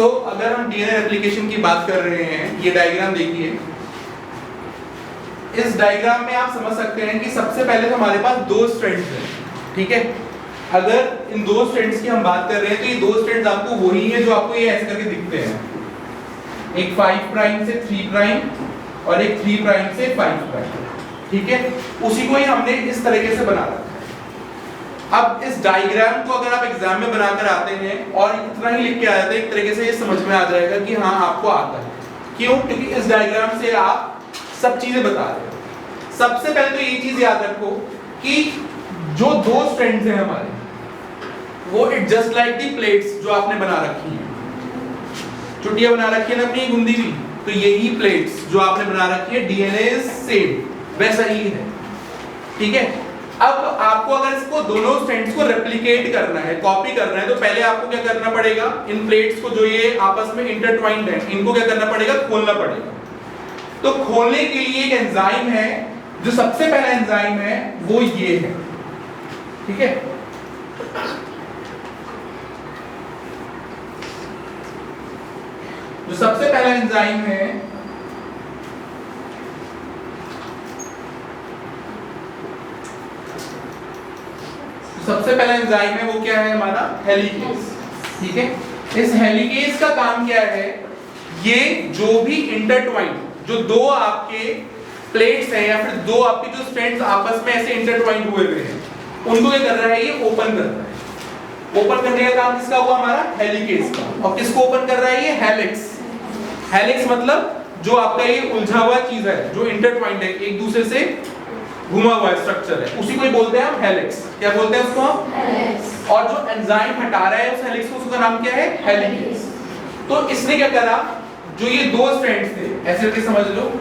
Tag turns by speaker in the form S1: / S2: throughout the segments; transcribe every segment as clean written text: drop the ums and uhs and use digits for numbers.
S1: अगर हम DNA replication की बात कर रहे हैं, ये डायग्राम देखिए। इस डायग्राम में आप समझ सकते हैं कि सबसे पहले तो हमारे पास दो स्ट्रैंड्स हैं, ठीक है। अगर इन दो स्ट्रैंड्स की हम बात कर रहे हैं तो ये दो स्ट्रैंड्स आपको वही है जो आपको ये ऐसे करके दिखते हैं, एक 5 प्राइम से 3 प्राइम और एक 3 प्राइम से 5 प्राइम, ठीक है। उसी को ही हमने इस तरीके से बना रखा है। अब इस डायग्राम को अगर आप एग्जाम में बनाकर आते हैं और इतना ही लिख के आते हैं, एक तरीके से ये समझ में आ जाएगा कि हाँ आपको आता है। क्यों? क्योंकि इस डायग्राम से आप सब चीजें बता रहे हो। सबसे पहले तो ये चीज याद रखो कि जो दो स्ट्रैंड्स हैं हमारे, वो it just like the plates जो आपने बना रखी है, चुटिया बना रखी है ना अपनी गुंदी भी, तो यही प्लेट्स जो आपने बना रखी है डीएनए सेम वैसा ही है, ठीक है। अब आपको अगर इसको दोनों स्ट्रैंड्स को रेप्लिकेट करना है, कॉपी करना है, तो पहले आपको क्या करना पड़ेगा, इन प्लेट्स को जो ये आपस में इंटरट्वाइंड है, इनको क्या करना पड़ेगा, खोलना पड़ेगा। तो खोलने के लिए एक एंजाइम है, जो सबसे पहला एंजाइम है वो ये है, ठीक है। जो सबसे पहला एंजाइम है सबसे पहला एंजाइम है वो क्या है हमारा, हेलिकेज, ठीक है। इस हेलिकेज का काम क्या है, ये जो भी इंटरट्वाइंड, जो दो आपके प्लेट्स हैं या फिर दो आपके जो स्ट्रैंड्स आपस में ऐसे इंटरट्वाइंड हुए हुए हैं, उनको क्या कर रहा है, ये ओपन कर रहा है। ओपन करने का काम किसका हुआ, हमारा हेलिकेज का। और किसको ओपन कर रहा है, ये हेलिक्स। हेलिक्स मतलब जो आपका ये उलझा हुआ चीज है, जो इंटरट्वाइंड है, एक दूसरे से घुमा हुआ स्ट्रक्चर है, उसी को ही बोलते हैं हम हेलिक्स। क्या बोलते हैं उसको हम, हेलिक्स। और जो एंजाइम हटा रहा है उस हेलिक्स को, उसका नाम क्या है, हेलिकेज। तो इसने क्या करा, जो ये दो स्ट्रैंड्स थे, ऐसे करके समझ लो,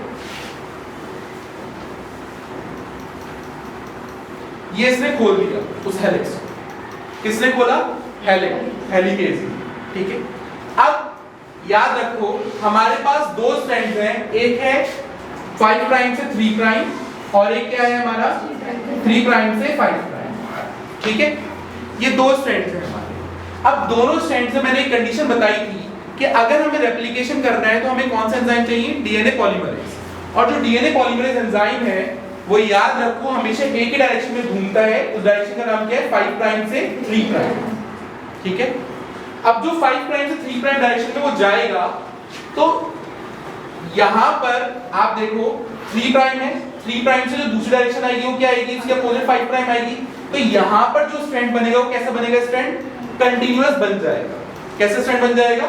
S1: ये इसने खोल दिया उस हेलिक्स को। किसने खोला, हेलिकेज, ठीक है। अब याद रखो हमारे पास दो स्ट्रैंड्स हैं, एक है 5 प्राइम से 3 प्राइम और एक क्या है हमारा 3 प्राइम से 5 प्राइम, ठीक है। ये दो स्ट्रैंड्स हैं हमारे। अब दोनों स्ट्रैंड्स में मैंने एक कंडीशन बताई थी कि अगर हमें रेप्लिकेशन करना है तो हमें कौन सा एंजाइम चाहिए, डीएनए पॉलीमरेज। और जो डीएनए पॉलीमरेज एंजाइम है वो याद रखो हमेशा एक ही डायरेक्शन में घूमता है, उस डायरेक्शन का नाम क्या है, 5 प्राइम से 3 प्राइम, ठीक है। अब जो 5 प्राइम से 3 प्राइम डायरेक्शन में वो जाएगा, तो यहां पर आप देखो 3 प्राइम है, 3 प्राइम से जो दूसरी डायरेक्शन आएगी वो क्या आएगी, इसके अपोजिट 5 प्राइम आएगी। तो यहां पर जो स्ट्रैंड बनेगा वो कैसा बनेगा, स्ट्रैंड कंटीन्यूअस बन जाएगा। कैसे स्ट्रैंड बन जाएगा,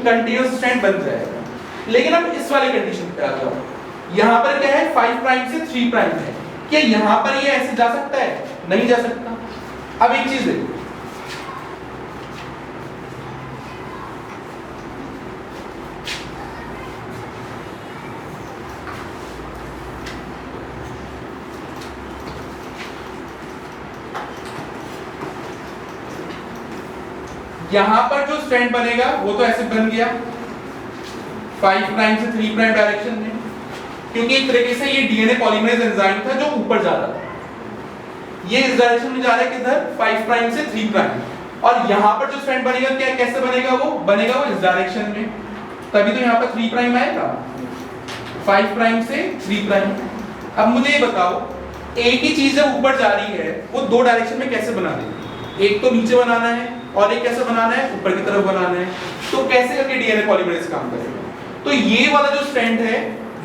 S1: कंटीन्यूअस स्ट्रैंड बन जाएगा। लेकिन अब इस वाले कंडीशन पे आ जाओ, यहां पर क्या है, 5 प्राइम से 3 प्राइम है, क्या यहां पर ये ऐसे जा सकता है, नहीं जा सकता। अब एक चीज देखो, यहां पर जो स्ट्रैंड बनेगा वो तो ऐसे बन गया 5 प्राइम से 3 प्राइम डायरेक्शन में, क्योंकि एक तरीके से ये डीएनए पॉलीमरेज एंजाइम था जो ऊपर जा रहा था, ये इस डायरेक्शन में जा रहा है किधर, 5 प्राइम से 3 प्राइम। और यहां पर जो स्ट्रैंड बनेगा क्या, कैसे बनेगा वो, बनेगा वो इस डायरेक्शन में, तभी तो यहां पर 3 प्राइम आएगा, 5 प्राइम से 3 प्राइम। अब मुझे ये बताओ, एक ही चीज जब ऊपर जा रही है वो दो डायरेक्शन में कैसे बना देगी, एक तो नीचे बनाना है और एक कैसे बनाना है, ऊपर की तरफ बनाना है। तो कैसे करके डीएनए पॉलीमरेज काम करेगा, तो ये वाला जो स्ट्रैंड है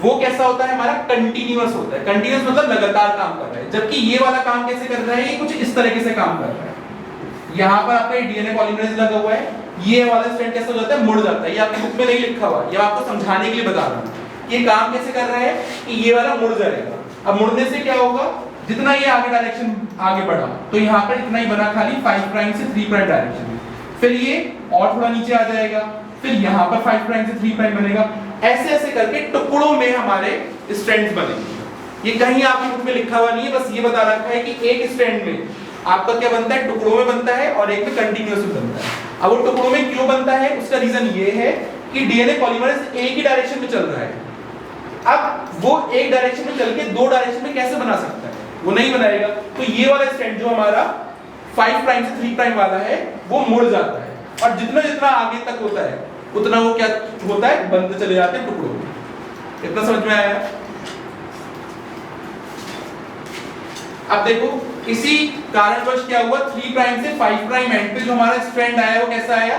S1: वो कैसा होता है, हमारा कंटीन्यूअस होता है। कंटीन्यूअस मतलब लगातार काम कर रहा है, जबकि ये वाला काम कैसे कर रहा है, ये कुछ इस तरीके से काम कर रहा है। यहाँ पर आपका डीएनए पॉलीमरेज लगा हुआ है, ये वाला स्ट्रैंड कैसे हो जाता है, मुड़ जाता है। ये आपकी बुक में नहीं लिखा हुआ, ये आपको समझाने के लिए बता रहा हूँ। ये काम कैसे कर रहा है कि ये वाला मुड़ जाएगा। अब मुड़ने से क्या होगा, जितना ये आगे डायरेक्शन आगे बढ़ा तो यहाँ पर इतना ही बना खाली 5 प्राइम से 3 प्राइम डायरेक्शन में, फिर ये और थोड़ा नीचे आ जाएगा, फिर यहाँ पर 5 प्राइम से 3 प्राइम बनेगा। ऐसे ऐसे करके टुकड़ों में हमारे स्ट्रैंड्स बनेंगे। ये कहीं आपकी बुक में लिखा हुआ नहीं है, बस ये बता रखा है कि एक स्ट्रैंड में आपका क्या बनता है, टुकड़ों में बनता है और एक में कंटीन्यूअस में बनता है। अब वो टुकड़ों में क्यों बनता है, उसका रीजन ये है कि डीएनए पॉलीमरेज एक ही डायरेक्शन में चल रहा है। अब वो एक डायरेक्शन में चल के दो डायरेक्शन में कैसे बना सकता है, वो नहीं बनाएगा। तो ये वाला स्ट्रैंड जो हमारा 5 प्राइम से 3 प्राइम वाला है वो मुड़ जाता है, और जितना जितना आगे तक होता है उतना वो क्या होता है, बनते चले जाते हैं टुकड़ों में। इतना समझ में आया? अब देखो इसी कारणवश क्या हुआ, 3 प्राइम से 5 प्राइम एंड पे जो हमारा स्ट्रैंड आया वो कैसा आया,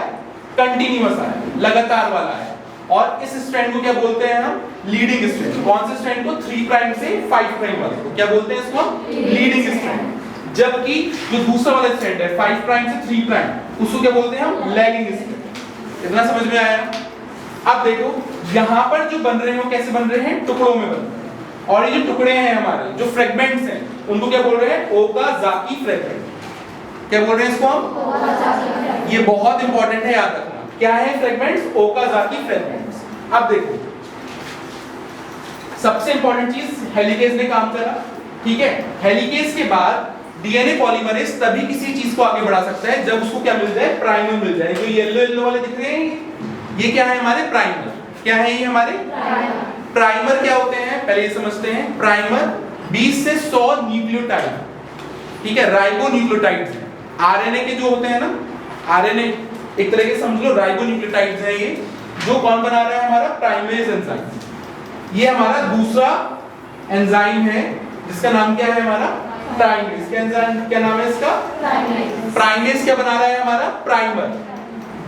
S1: कंटिन्यूअस आया, लगातार वाला आया। और इस स्ट्रैंड को क्या बोलते हैं हम, लीडिंग स्ट्रैंड। कौन से स्ट्रैंड को, 3 प्राइम से 5 प्राइम वाले को क्या बोलते हैं, इसको लीडिंग स्ट्रैंड। जबकि जो दूसरा वाला स्ट्रैंड है 5 प्राइम से 3 प्राइम, उसको क्या बोलते हैं हम, लैगिंग स्ट्रैंड। इतना समझ में आया? अब देखो यहां पर जो बन रहे हैं वो कैसे बन रहे हैं, टुकड़ों में बन रहे हैं। और ये जो टुकड़े हैं हमारे, जो फ्रेगमेंट्स हैं, उनको क्या बोल रहे हैं, ओकाज़ाकी फ्रेगमेंट। क्या बोल रहे हैं इसको हम, ये बहुत इंपॉर्टेंट है, याद रखना। क्या है फ्रेगमेंट्स, ओकाज़ाकी फ्रेगमेंट्स। अब देखो सबसे इंपॉर्टेंट चीज, हेलिकेज ने काम करा, ठीक है। हेलिकेज के बाद डीएनए पॉलीमरेज तभी किसी चीज को आगे बढ़ा सकता है जब उसको क्या मिल जाए, प्राइमर मिल जाए। जो येलो येलो वाले दिख रहे हैं ये क्या है, हमारे प्राइमर। क्या है ये हमारे प्राइमर। क्या होते हैं पहले ये समझते हैं। प्राइमर 20 से 100 न्यूक्लियोटाइड, ठीक है, राइबो न्यूक्लियोटाइड्स हैं। आरएनए के जो होते हैं ना, आरएनए एक तरह के समझ लो राइबो न्यूक्लियोटाइड्स हैं ये, जो कौन बना रहा है, हमारा प्राइमेज एंजाइम। ये हमारा दूसरा एंजाइम है जिसका नाम क्या है, हमारा प्राइमेज। क्या एंजाइम, क्या नाम है इसका, प्राइमेज। क्या बना रहा है, हमारा प्राइमर,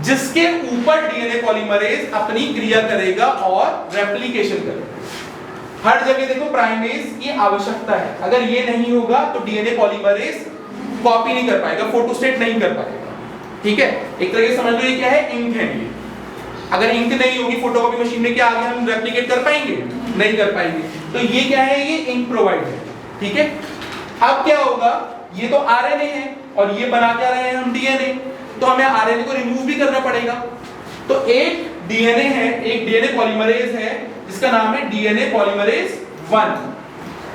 S1: जिसके ऊपर डीएनए पॉलीमरेज अपनी क्रिया करेगा और रेप्लिकेशन करेगा। हर जगह देखो प्राइमेज की आवश्यकता है। अगर ये नहीं होगा तो डीएनए पॉलीमरेज कॉपी नहीं कर पाएगा, फोटोस्टेट नहीं कर पाएगा, ठीक है। एक तरह से समझ लो ये क्या है, इंक है ये। अगर इंक नहीं होगी फोटोकॉपी मशीन में, क्या आगे हम रेप्लिकेट कर पाएंगे, नहीं कर पाएंगे। तो ये क्या है, ये इंक प्रोवाइड है, ठीक है। अब क्या होगा, ये तो आरएनए है और ये बना क्या रहे हैं हम, डीएनए। तो हमें आरएनए को रिमूव भी करना पड़ेगा। तो एक डीएनए है, एक डीएनए पॉलीमरेज है जिसका नाम है डीएनए पॉलीमरेज 1।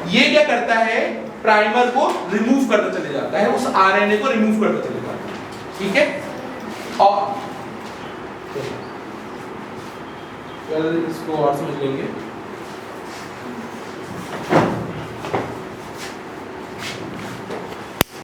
S1: ये क्या करता है, प्राइमर को रिमूव करता चले जाता है, उस आरएनए को रिमूव करता चले जाता है, ठीक है। और कल इसको और समझ लेंगे।